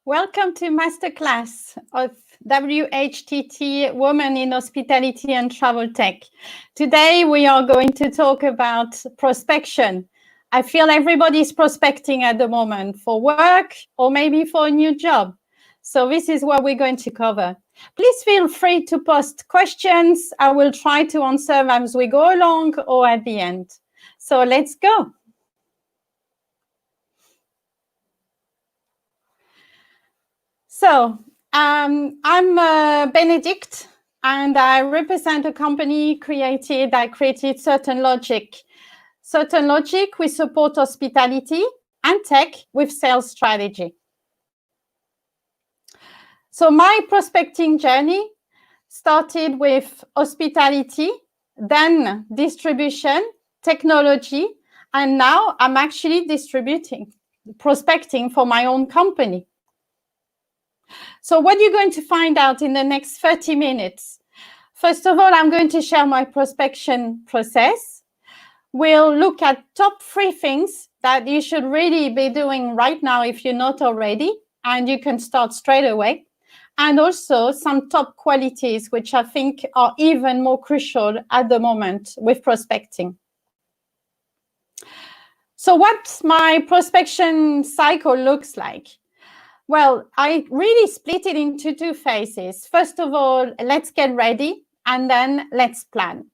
Welcome to Masterclass of WHTT Women in Hospitality and Travel Tech. Today we are going to talk about prospection. I feel everybody's prospecting at the moment for work or maybe for a new job. So this is what we're going to cover. Please feel free to post questions. I will try to answer them as we go along or at the end. So let's go. So I'm Benedicte, and I represent a company I created Certain Logic. Certain Logic, we support hospitality and tech with sales strategy. So my prospecting journey started with hospitality, then distribution, technology, and now I'm actually prospecting for my own company. So what you're going to find out in the next 30 minutes, first of all, I'm going to share my prospection process. We'll look at top 3 things that you should really be doing right now if you're not already, and you can start straight away. And also some top qualities, which I think are even more crucial at the moment with prospecting. So what my prospection cycle looks like. Well, I really split it into 2 phases. First of all, let's get ready, and then let's plan.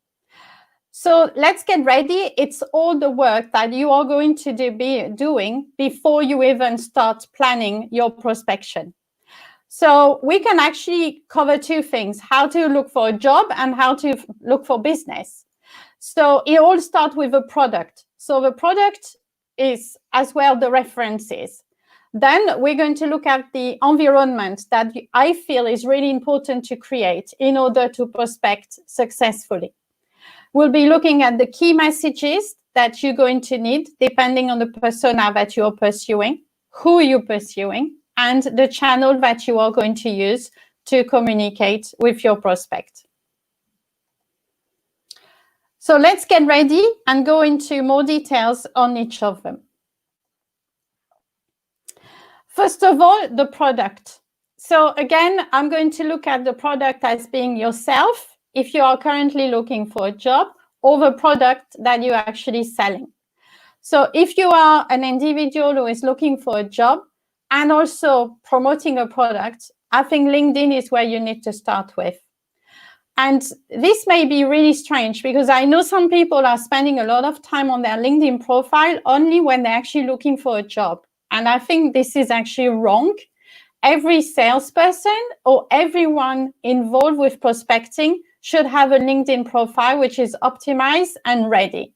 So let's get ready. It's all the work that you are going to be doing before you even start planning your prospection. So we can actually cover 2 things, how to look for a job and how to look for business. So it all starts with a product. So the product is as well the references. Then we're going to look at the environment that I feel is really important to create in order to prospect successfully. We'll be looking at the key messages that you're going to need depending on the persona that you're pursuing, who you're pursuing, and the channel that you are going to use to communicate with your prospect. So let's get ready and go into more details on each of them. First of all, the product. So again, I'm going to look at the product as being yourself, if you are currently looking for a job, or the product that you're actually selling. So if you are an individual who is looking for a job and also promoting a product, I think LinkedIn is where you need to start with. And this may be really strange because I know some people are spending a lot of time on their LinkedIn profile only when they're actually looking for a job. And I think this is actually wrong. Every salesperson or everyone involved with prospecting should have a LinkedIn profile which is optimized and ready.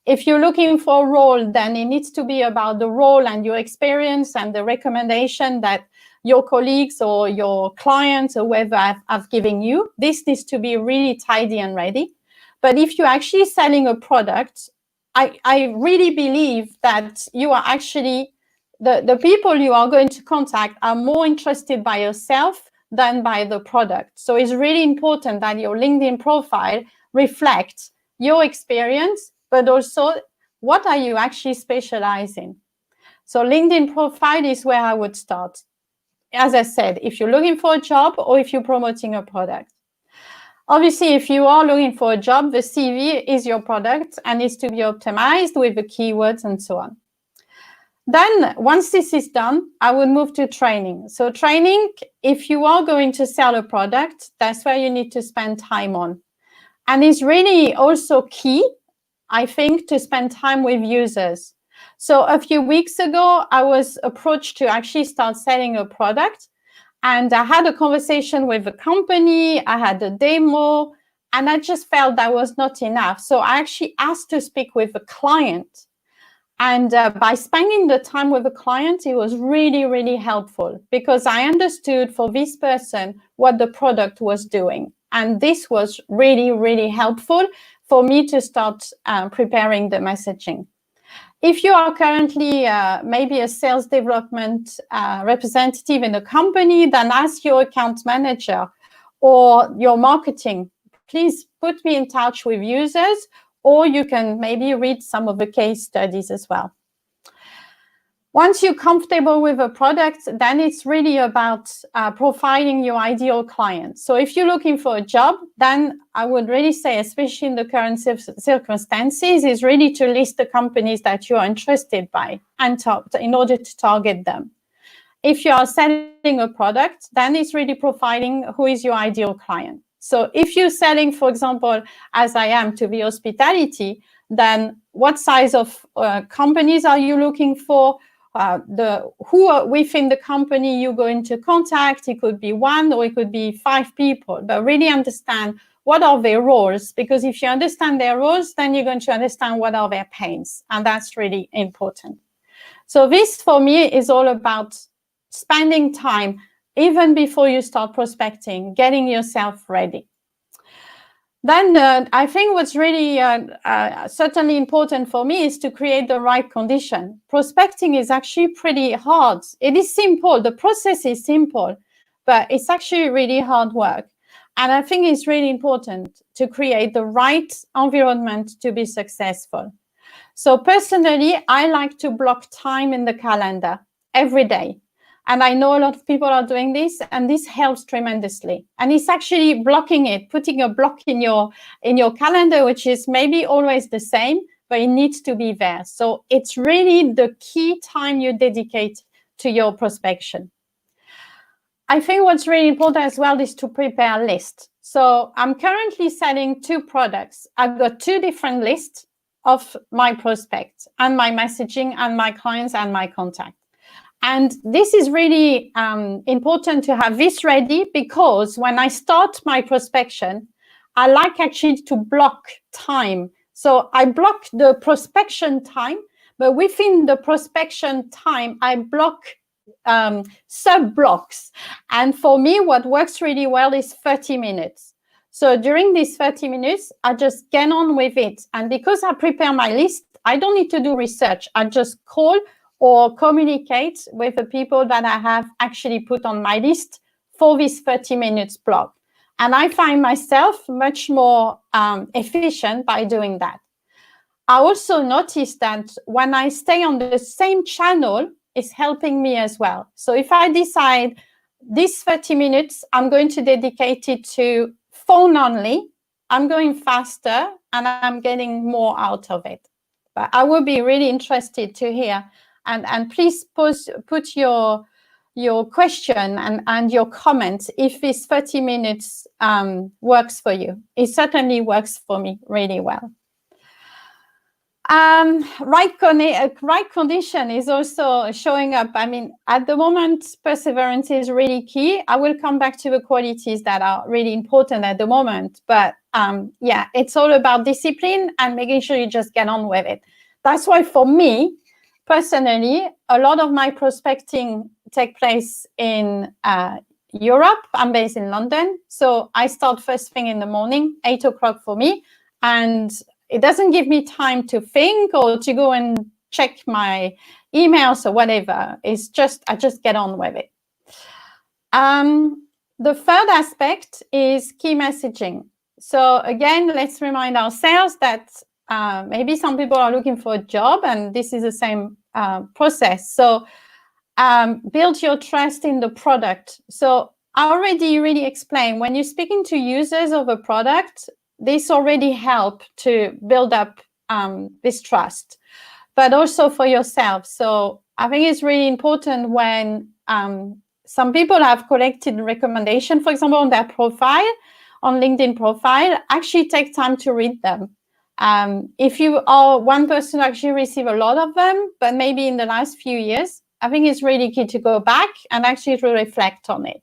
If you're looking for a role, then it needs to be about the role and your experience and the recommendation that your colleagues or your clients or whoever have given you. This needs to be really tidy and ready. But if you're actually selling a product, I really believe that you are actually the people you are going to contact are more interested by yourself than by the product. So it's really important that your LinkedIn profile reflects your experience, but also what are you actually specializing. So LinkedIn profile is where I would start. As I said, if you're looking for a job or if you're promoting a product. Obviously, if you are looking for a job, the CV is your product and needs to be optimized with the keywords and so on. Then once this is done, I would move to training. So training, if you are going to sell a product, that's where you need to spend time on. And it's really also key, I think, to spend time with users. So a few weeks ago, I was approached to actually start selling a product. And I had a conversation with a company, I had a demo, and I just felt that was not enough. So I actually asked to speak with a client. And by spending the time with a client, it was really, really helpful because I understood for this person what the product was doing. And this was really, really helpful for me to start preparing the messaging. If you are currently maybe a sales development representative in a company, then ask your account manager or your marketing, please put me in touch with users, or you can maybe read some of the case studies as well. Once you're comfortable with a product, then it's really about profiling your ideal client. So if you're looking for a job, then I would really say, especially in the current circumstances, is really to list the companies that you're interested by and in order to target them. If you are selling a product, then it's really profiling who is your ideal client. So if you're selling, for example, as I am, to the hospitality, then what size of companies are you looking for? Who are within the company you're going to contact? It could be 1 or it could be 5 people, but really understand what are their roles, because if you understand their roles, then you're going to understand what are their pains, and that's really important. So this for me is all about spending time even before you start prospecting, getting yourself ready. Then I think what's really certainly important for me is to create the right condition. Prospecting is actually pretty hard. It is simple. The process is simple, but it's actually really hard work. And I think it's really important to create the right environment to be successful. So personally, I like to block time in the calendar every day. And I know a lot of people are doing this, and this helps tremendously. And it's actually blocking it, putting a block in your calendar, which is maybe always the same, but it needs to be there. So it's really the key time you dedicate to your prospection. I think what's really important as well is to prepare a list. So I'm currently selling 2 products. I've got 2 different lists of my prospects and my messaging and my clients and my contact. And this is really important to have this ready, because when I start my prospection, I like actually to block time. So I block the prospection time, but within the prospection time, I block sub-blocks. And for me, what works really well is 30 minutes. So during these 30 minutes, I just get on with it. And because I prepare my list, I don't need to do research. I just call or communicate with the people that I have actually put on my list for this 30 minutes block. And I find myself much more efficient by doing that. I also noticed that when I stay on the same channel, it's helping me as well. So if I decide this 30 minutes, I'm going to dedicate it to phone only, I'm going faster and I'm getting more out of it. But I would be really interested to hear. And please put your question and your comments if this 30 minutes works for you. It certainly works for me really well. Right condition is also showing up. I mean, at the moment, perseverance is really key. I will come back to the qualities that are really important at the moment. But yeah, it's all about discipline and making sure you just get on with it. That's why for me, personally, a lot of my prospecting take place in Europe. I'm based in London. So I start first thing in the morning, 8 o'clock for me. And it doesn't give me time to think or to go and check my emails or whatever. It's just, I just get on with it. The third aspect is key messaging. So again, let's remind ourselves that maybe some people are looking for a job, and this is the same process. So build your trust in the product. So I already really explained, when you're speaking to users of a product, this already helps to build up this trust, but also for yourself. So I think it's really important when some people have collected recommendation, for example, on their profile, on LinkedIn profile, actually take time to read them. If you are one person who actually receive a lot of them, but maybe in the last few years, I think it's really key to go back and actually to reflect on it.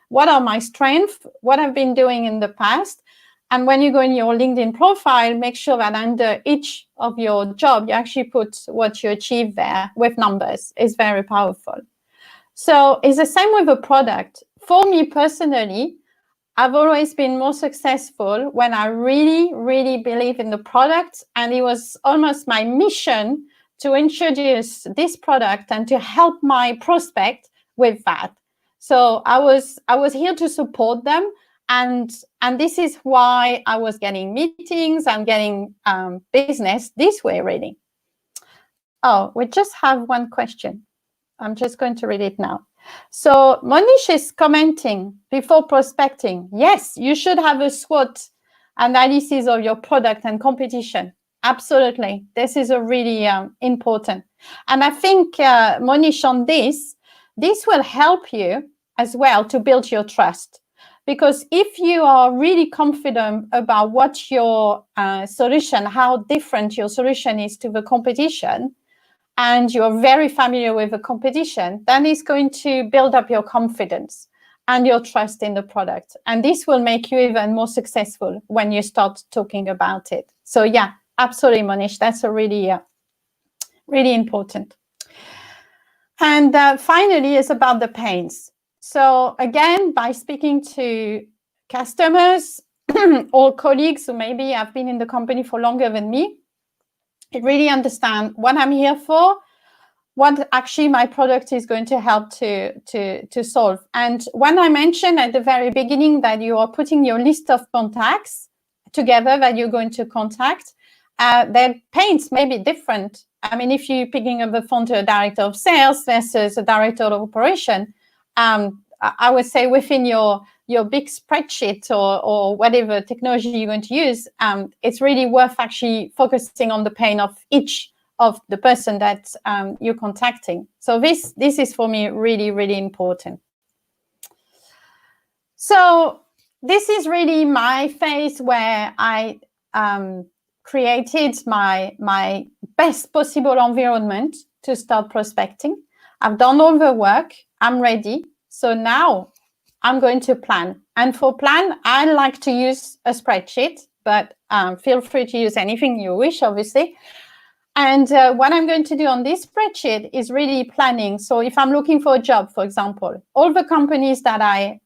What are my strengths? What I've been doing in the past? And when you go in your LinkedIn profile, make sure that under each of your job, you actually put what you achieve there with numbers. It's very powerful. So it's the same with a product. For me personally, I've always been more successful when I really, really believe in the product. And it was almost my mission to introduce this product and to help my prospect with that. So I was here to support them. And this is why I was getting meetings and getting business this way, really. Oh, we just have one question. I'm just going to read it now. So Monish is commenting before prospecting. Yes, you should have a SWOT analysis of your product and competition. Absolutely. This is a really important. And I think, Monish, on this will help you as well to build your trust. Because if you are really confident about what your solution, how different your solution is to the competition, and you're very familiar with the competition, then it's going to build up your confidence and your trust in the product. And this will make you even more successful when you start talking about it. So yeah, absolutely, Monish. That's a really, really important. And finally, it's about the pains. So again, by speaking to customers or colleagues who maybe have been in the company for longer than me, I really understand what I'm here for, what actually my product is going to help to solve. And when I mentioned at the very beginning that you are putting your list of contacts together that you're going to contact, their pains may be different. I mean, if you're picking up the phone to a director of sales versus a director of operation, I would say within your big spreadsheet or whatever technology you're going to use, it's really worth actually focusing on the pain of each of the person that you're contacting. So this is for me really, really important. So this is really my phase where I created my best possible environment to start prospecting. I've done all the work. I'm ready. So now I'm going to plan. And for plan, I like to use a spreadsheet, but feel free to use anything you wish, obviously. And what I'm going to do on this spreadsheet is really planning. So if I'm looking for a job, for example, all the companies that I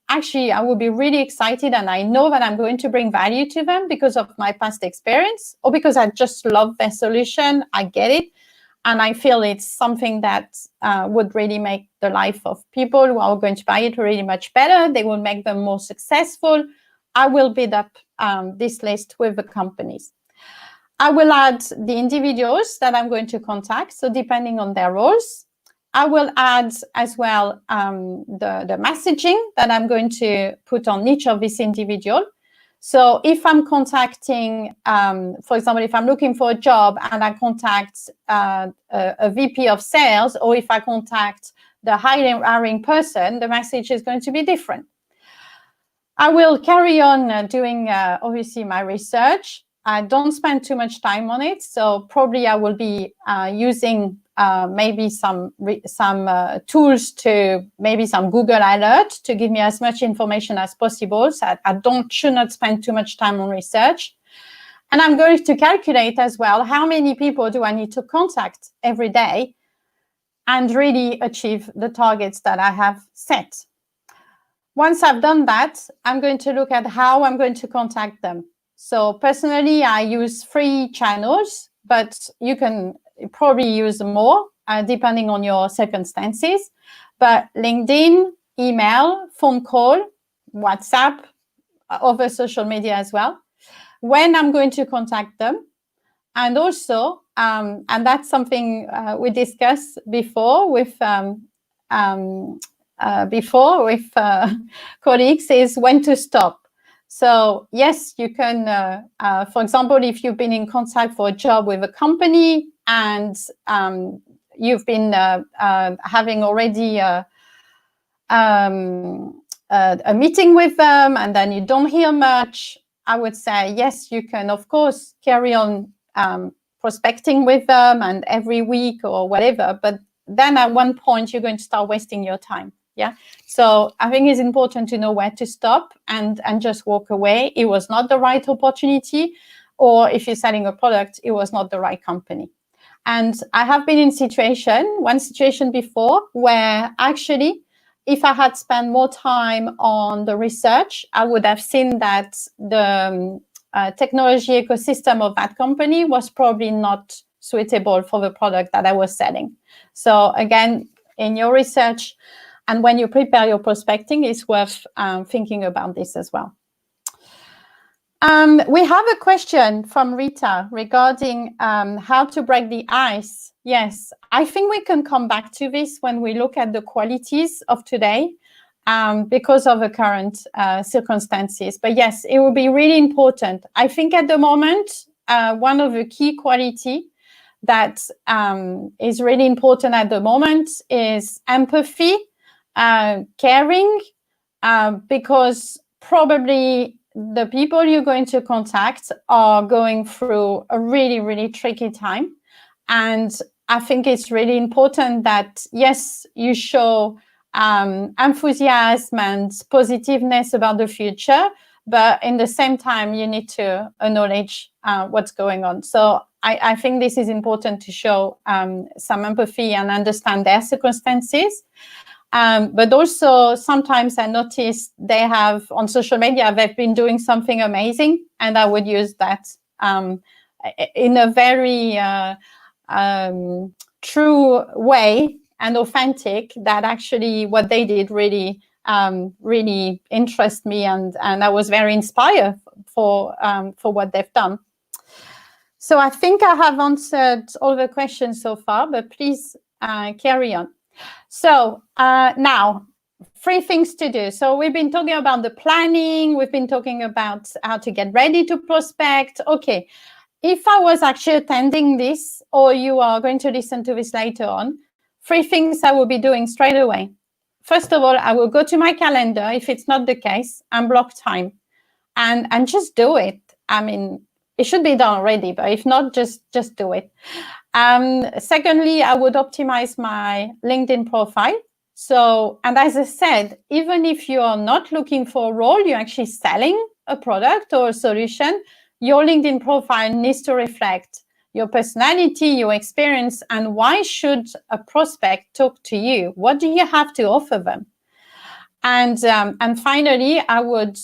will be really excited and I know that I'm going to bring value to them because of my past experience or because I just love their solution, I get it. And I feel it's something that would really make the life of people who are going to buy it really much better. They will make them more successful. I will build up this list with the companies. I will add the individuals that I'm going to contact. So depending on their roles, I will add as well the messaging that I'm going to put on each of these individuals. So if I'm contacting, for example, if I'm looking for a job and I contact a VP of sales, or if I contact the hiring person, the message is going to be different. I will carry on doing, obviously, my research. I don't spend too much time on it, so probably I will be using maybe some tools to maybe some Google Alert to give me as much information as possible. So I should not spend too much time on research. And I'm going to calculate as well how many people do I need to contact every day and really achieve the targets that I have set. Once I've done that, I'm going to look at how I'm going to contact them. So personally, I use 3 channels, but you can probably use more depending on your circumstances. But LinkedIn, email, phone call, WhatsApp, other social media as well, when I'm going to contact them. And also, and that's something we discussed before with colleagues, is when to stop. So yes, you can, for example, if you've been in contact for a job with a company and you've been having already a meeting with them and then you don't hear much, I would say, yes, you can, of course, carry on prospecting with them and every week or whatever. But then at one point, you're going to start wasting your time. Yeah. So I think it's important to know where to stop and just walk away. It was not the right opportunity, or if you're selling a product, it was not the right company. And I have been in one situation before where actually, if I had spent more time on the research, I would have seen that the technology ecosystem of that company was probably not suitable for the product that I was selling. So again, in your research, and when you prepare your prospecting, it's worth thinking about this as well. We have a question from Rita regarding how to break the ice. Yes, I think we can come back to this when we look at the qualities of today because of the current circumstances. But yes, it will be really important. I think at the moment, one of the key quality that is really important at the moment is empathy, caring, because probably the people you're going to contact are going through a really, really tricky time. And I think it's really important that, yes, you show enthusiasm and positiveness about the future, but in the same time, you need to acknowledge what's going on. So I think this is important to show some empathy and understand their circumstances. But also sometimes I notice they have on social media, they've been doing something amazing, and I would use that in a very true way and authentic, that actually what they did really really interests me, and I was very inspired for what they've done. So I think I have answered all the questions so far, but please carry on. So now, 3 things to do. So we've been talking about the planning. We've been talking about how to get ready to prospect. Okay, if I was actually attending this, or you are going to listen to this later on, 3 things I will be doing straight away. First of all, I will go to my calendar, if it's not the case, and block time and just do it. I mean, it should be done already, but if not, just do it. Secondly, I would optimize my LinkedIn profile. So, and as I said, even if you are not looking for a role, you're actually selling a product or a solution, your LinkedIn profile needs to reflect your personality, your experience, and why should a prospect talk to you? What do you have to offer them? And finally, I would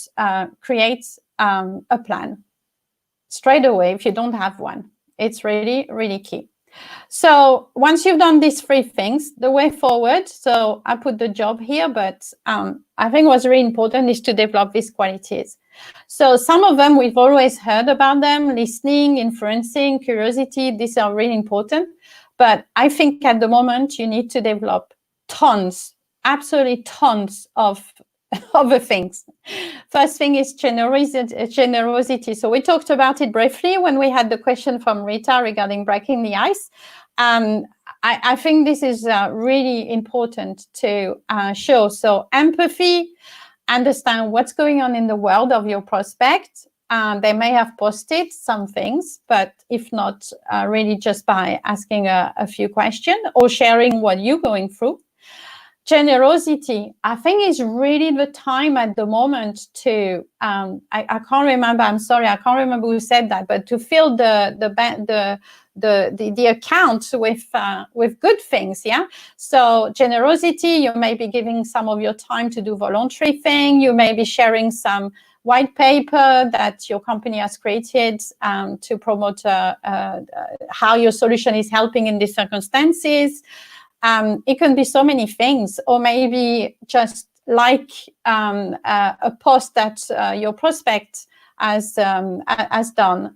create a plan straight away if you don't have one. It's really, really key. So once you've done these 3 things, the way forward, so I put the job here, but I think what's really important is to develop these qualities. So some of them, we've always heard about them: listening, influencing, curiosity. These are really important. But I think at the moment, you need to develop tons, absolutely tons of other things. First thing is generosity. So we talked about it briefly when we had the question from Rita regarding breaking the ice. I think this is really important to show. So empathy, understand what's going on in the world of your prospect. They may have posted some things, but if not, really just by asking a few questions or sharing what you're going through. Generosity, I think, is really the time at the moment to, I can't remember, I'm sorry, I can't remember who said that, but to fill the account with good things, yeah? So generosity, you may be giving some of your time to do voluntary thing, you may be sharing some white paper that your company has created to promote how your solution is helping in these circumstances. It can be so many things, or maybe just like a post that your prospect has done.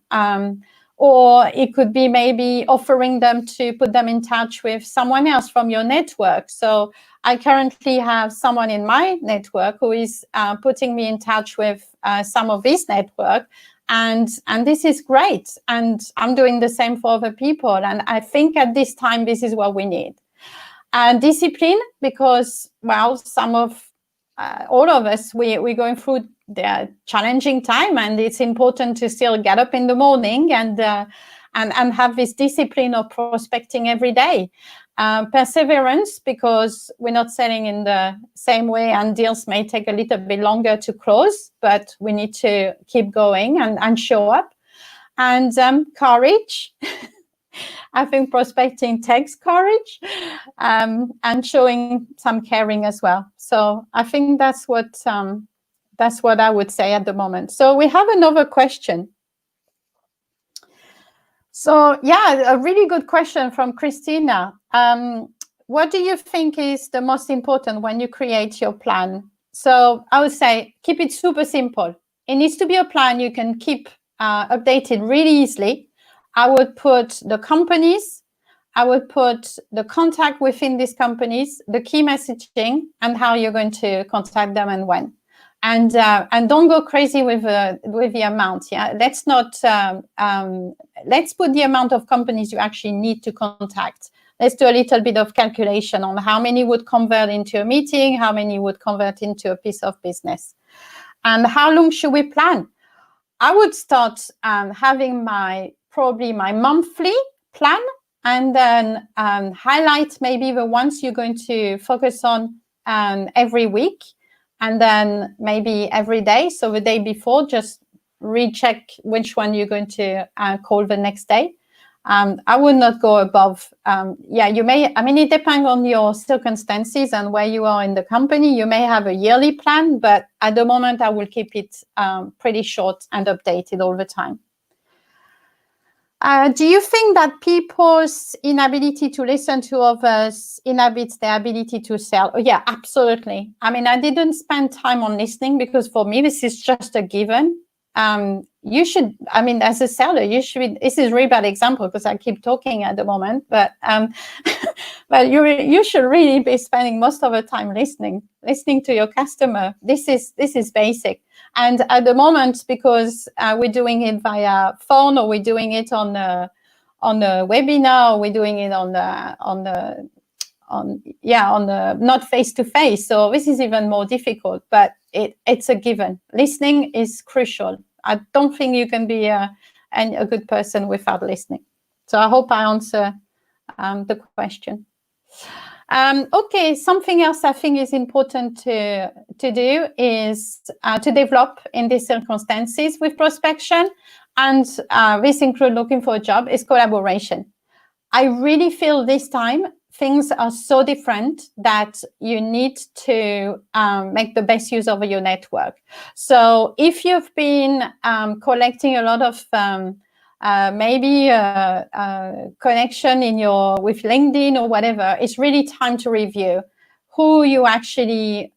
Or it could be maybe offering them to put them in touch with someone else from your network. So I currently have someone in my network who is putting me in touch with some of this network. And this is great. And I'm doing the same for other people. And I think at this time, this is what we need. And discipline, because, well, all of us, we're going through the challenging time, and it's important to still get up in the morning and have this discipline of prospecting every day. Perseverance, because we're not selling in the same way, and deals may take a little bit longer to close, but we need to keep going and show up. And courage. I think prospecting takes courage, and showing some caring as well. So I think that's what I would say at the moment. So we have another question. So yeah, a really good question from Christina. What do you think is the most important when you create your plan? So I would say keep it super simple. It needs to be a plan you can keep updated really easily. I would put the companies, I would put the contact within these companies, the key messaging, and how you're going to contact them and when. And don't go crazy with the amount. Yeah, let's not. Let's put the amount of companies you actually need to contact. Let's do a little bit of calculation on how many would convert into a meeting, how many would convert into a piece of business, and how long should we plan? I would start having probably my monthly plan, and then highlight maybe the ones you're going to focus on every week, and then maybe every day. So the day before, just recheck which one you're going to call the next day. I would not go above. You may, I mean, it depends on your circumstances and where you are in the company. You may have a yearly plan, but at the moment, I will keep it pretty short and updated all the time. Do you think that people's inability to listen to others inhibits their ability to sell? Oh, yeah, absolutely. I mean, I didn't spend time on listening because for me, this is just a given. You should, I mean, as a seller, you should, this is a really bad example because I keep talking at the moment, but but you should really be spending most of the time listening to your customer. This is basic. And at the moment, because we're doing it via phone, or we're doing it on a webinar, or we're doing it on the not face to face. So this is even more difficult, but it's a given. Listening is crucial. I don't think you can be a good person without listening. So I hope I answer the question. Okay, something else I think is important to do is to develop in these circumstances with prospection, and this includes looking for a job, is collaboration. I really feel this time things are so different that you need to make the best use of your network. So if you've been collecting a lot of maybe connection with LinkedIn or whatever, it's really time to review who you actually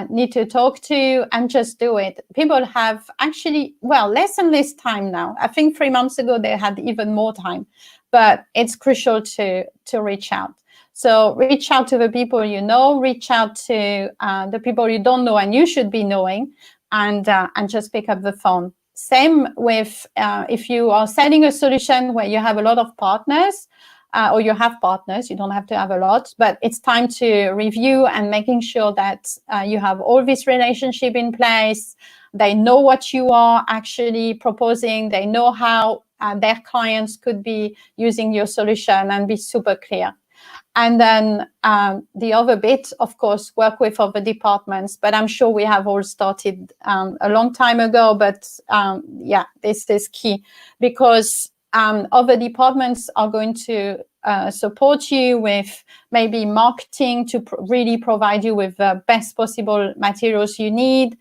need to talk to and just do it. People have actually, less and less time now. I think 3 months ago they had even more time, but it's crucial to reach out. So reach out to the people you know, reach out to the people you don't know and you should be knowing, and just pick up the phone. Same with if you are selling a solution where you have a lot of partners, or you have partners, you don't have to have a lot, but it's time to review and making sure that you have all this relationship in place. They know what you are actually proposing. They know how their clients could be using your solution, and be super clear. And then the other bit, of course, work with other departments. But I'm sure we have all started a long time ago. But this is key, because other departments are going to support you with maybe marketing to really provide you with the best possible materials you need.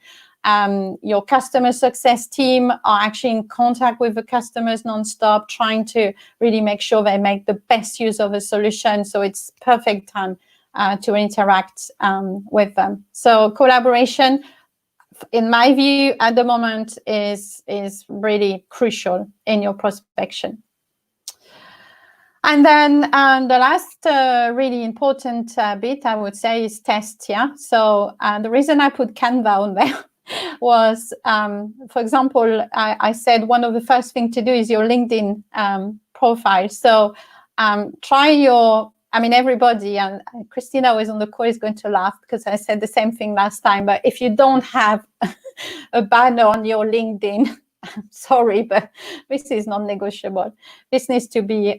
Your customer success team are actually in contact with the customers nonstop, trying to really make sure they make the best use of a solution. So it's perfect time to interact with them. So collaboration, in my view, at the moment is really crucial in your prospection. And then the last really important bit, I would say, is test. Yeah. So the reason I put Canva on there was, for example, I said one of the first things to do is your LinkedIn profile. So try your, I mean, everybody, and Christina was on the call, is going to laugh because I said the same thing last time, but if you don't have a banner on your LinkedIn, sorry, but this is non-negotiable. This needs to be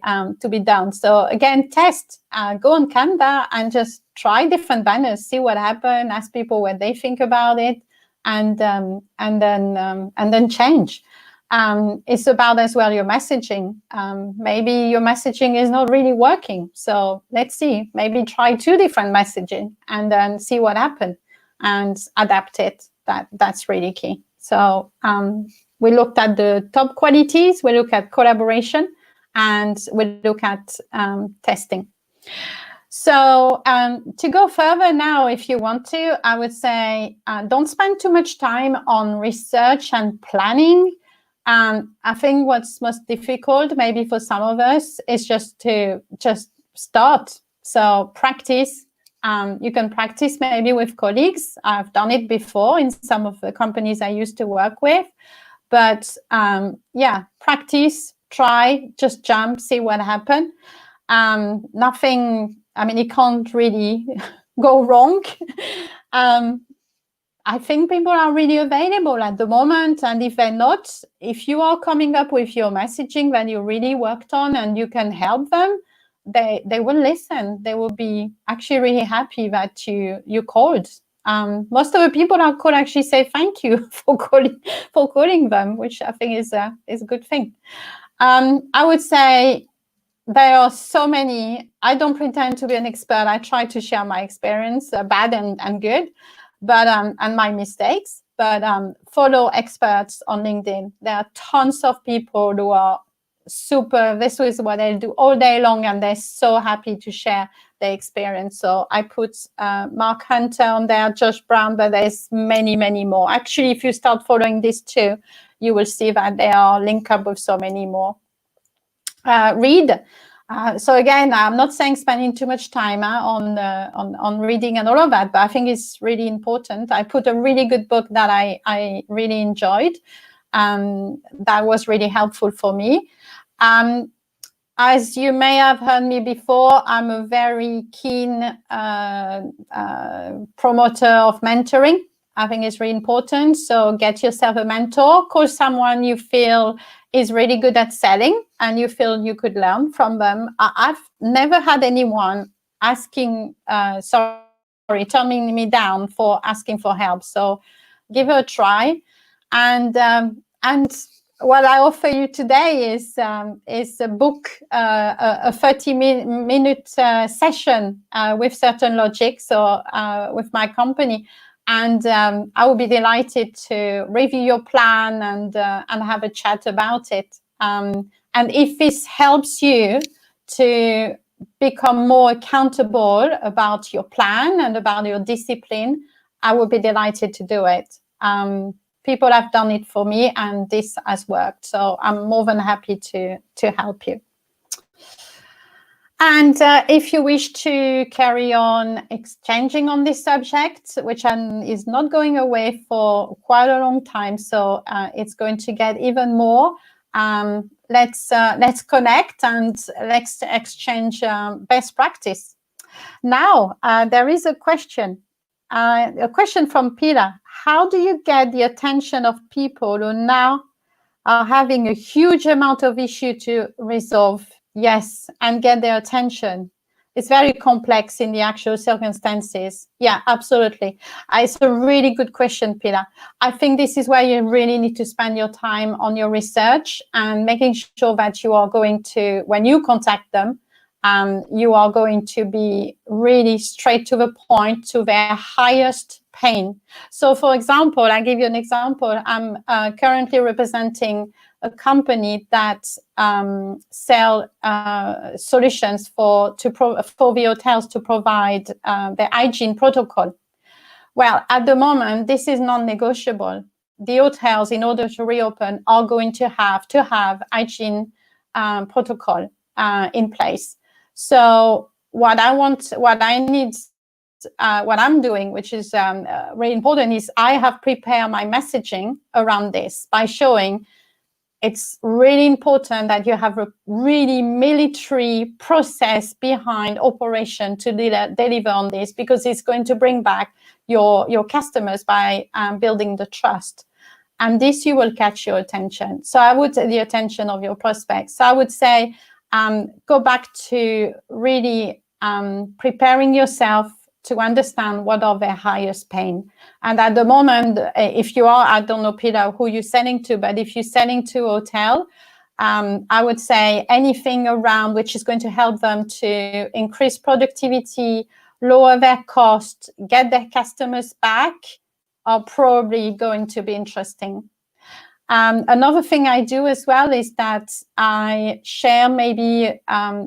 done. So again, test, go on Canva and just try different banners, see what happens, ask people what they think about it, and then change. It's about as well your messaging. Maybe your messaging is not really working. So let's see, maybe try 2 different messaging and then see what happens and adapt it. That's really key. So we looked at the top qualities, we look at collaboration, and we look at testing. So to go further now, if you want to, I would say don't spend too much time on research and planning. I think what's most difficult, maybe for some of us, is just to start. So practice. You can practice maybe with colleagues. I've done it before in some of the companies I used to work with. But yeah, practice, try, just jump, see what happens. Nothing, I mean, it can't really go wrong. I think people are really available at the moment. And if they're not, if you are coming up with your messaging that you really worked on and you can help them, they will listen. They will be actually really happy that you called. Most of the people could actually say thank you for calling them, which I think is a good thing. I would say there are so many. I don't pretend to be an expert. I try to share my experience, bad and good, but and my mistakes. But follow experts on LinkedIn. There are tons of people who are super. This is what they do all day long, and they're so happy to share their experience. So I put Mark Hunter on there, Josh Brown, but there's many, many more. Actually, if you start following these two, you will see that they are linked up with so many more. Read. So again, I'm not saying spending too much time on reading and all of that, but I think it's really important. I put a really good book that I really enjoyed. That was really helpful for me. As you may have heard me before, I'm a very keen promoter of mentoring. I think it's really important. So get yourself a mentor. Call someone you feel is really good at selling and you feel you could learn from them. I've never had anyone turning me down for asking for help. So give it a try. And what I offer you today is a book, a 30-minute session with Certain Logic, so with my company. And I will be delighted to review your plan and have a chat about it. And if this helps you to become more accountable about your plan and about your discipline, I will be delighted to do it. People have done it for me, and this has worked. So I'm more than happy to help you. And if you wish to carry on exchanging on this subject, which is not going away for quite a long time, so it's going to get even more, let's connect and let's exchange best practice. Now, there is a question from Peter. How do you get the attention of people who now are having a huge amount of issue to resolve? Yes, and get their attention. It's very complex in the actual circumstances. Yeah, absolutely. It's a really good question, Peter. I think this is where you really need to spend your time on your research and making sure that you are going to, when you contact them, you are going to be really straight to the point, to their highest pain. So, for example, I'll give you an example. I'm currently representing a company that sell solutions for the hotels to provide the hygiene protocol. Well, at the moment, this is non-negotiable. The hotels, in order to reopen, are going to have hygiene protocol in place. So what I'm doing, which is really important, is I have prepared my messaging around this by showing it's really important that you have a really military process behind operation to deliver on this, because it's going to bring back your customers by building the trust. And this you will catch your attention. So I would say the attention of your prospects. So I would say go back to really preparing yourself to understand what are their highest pain. And at the moment, if you are, I don't know, Peter, who you're selling to, but if you're selling to a hotel, I would say anything around which is going to help them to increase productivity, lower their cost, get their customers back, are probably going to be interesting. Another thing I do as well is that I share maybe,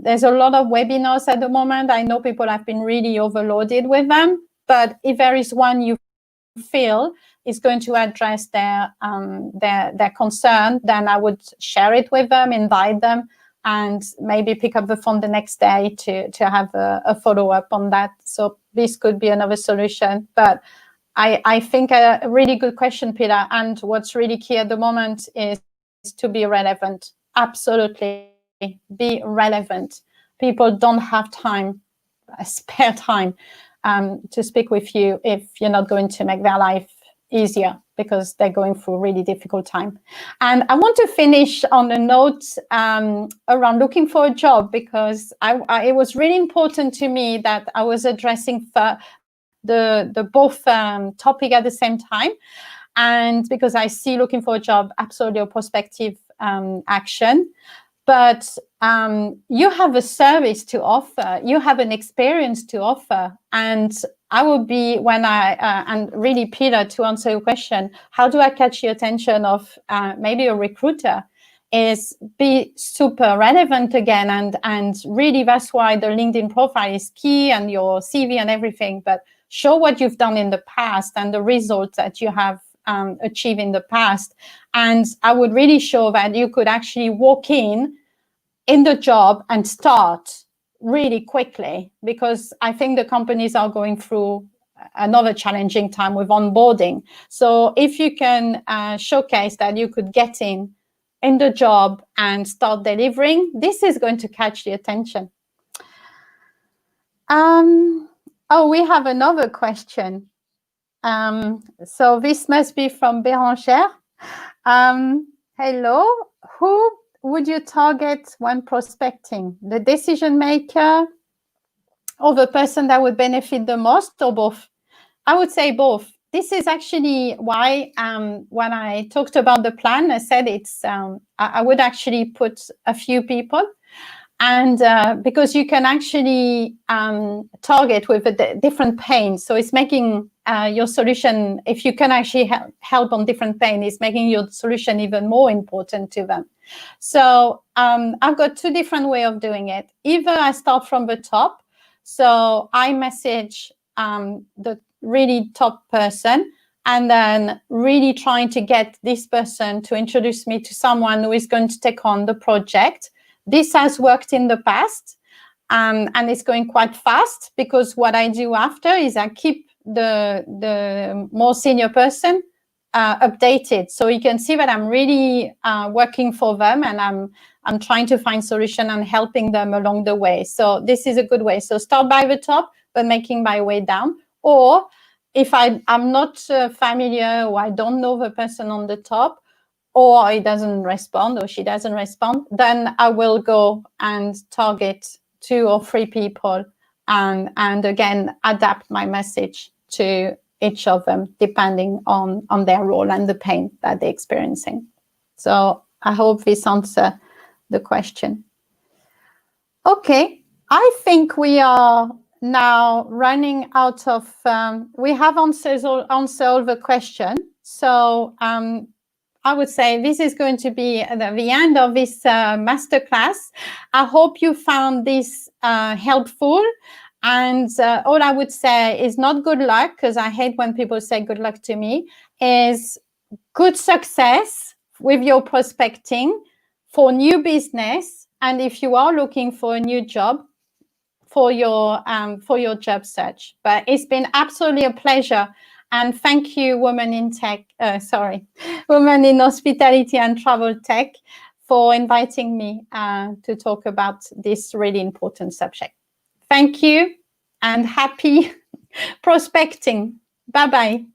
there's a lot of webinars at the moment. I know people have been really overloaded with them, but if there is one you feel is going to address their concern, then I would share it with them, invite them, and maybe pick up the phone the next day to have a follow-up on that. So this could be another solution. But I think a really good question, Peter. And what's really key at the moment is to be relevant. Absolutely, be relevant. People don't have time, spare time, to speak with you if you're not going to make their life easier, because they're going through a really difficult time. And I want to finish on a note around looking for a job, because it was really important to me that I was addressing the both topic at the same time. And because I see looking for a job absolutely a prospective action. But you have a service to offer, you have an experience to offer. And I would be, when and really, Peter, to answer your question, how do I catch the attention of maybe a recruiter, is be super relevant again. And really, that's why the LinkedIn profile is key, and your CV and everything. But show what you've done in the past and the results that you have achieved in the past. And I would really show that you could actually walk in the job and start really quickly, because I think the companies are going through another challenging time with onboarding. So if you can showcase that you could get in the job and start delivering, this is going to catch the attention. Oh, we have another question. So this must be from Bérangère. Hello, who would you target when prospecting? The decision maker or the person that would benefit the most, or both? I would say both. This is actually why when I talked about the plan, I said it's I would actually put a few people. And because you can actually target with a different pain. So it's making your solution, if you can actually help on different pain, it's making your solution even more important to them. So I've got two different ways of doing it. Either I start from the top. So I message the really top person, and then really trying to get this person to introduce me to someone who is going to take on the project. This has worked in the past, and it's going quite fast, because what I do after is I keep the more senior person updated, so you can see that I'm really working for them, and I'm trying to find solution and helping them along the way. So this is a good way. So start by the top, but making my way down. Or if I'm not familiar, or I don't know the person on the top, or he doesn't respond, or she doesn't respond, then I will go and target 2 or 3 people, and again adapt my message to each of them depending on their role and the pain that they're experiencing. So I hope this answers the question. Okay, I think we are now running out of, we have answered all the question. So I would say this is going to be the end of this masterclass. I hope you found this helpful. And all I would say is not good luck, because I hate when people say good luck to me, is good success with your prospecting for new business. And if you are looking for a new job, for your job search. But it's been absolutely a pleasure. And thank you, Women in Hospitality and Travel Tech, for inviting me to talk about this really important subject. Thank you, and happy prospecting. Bye-bye.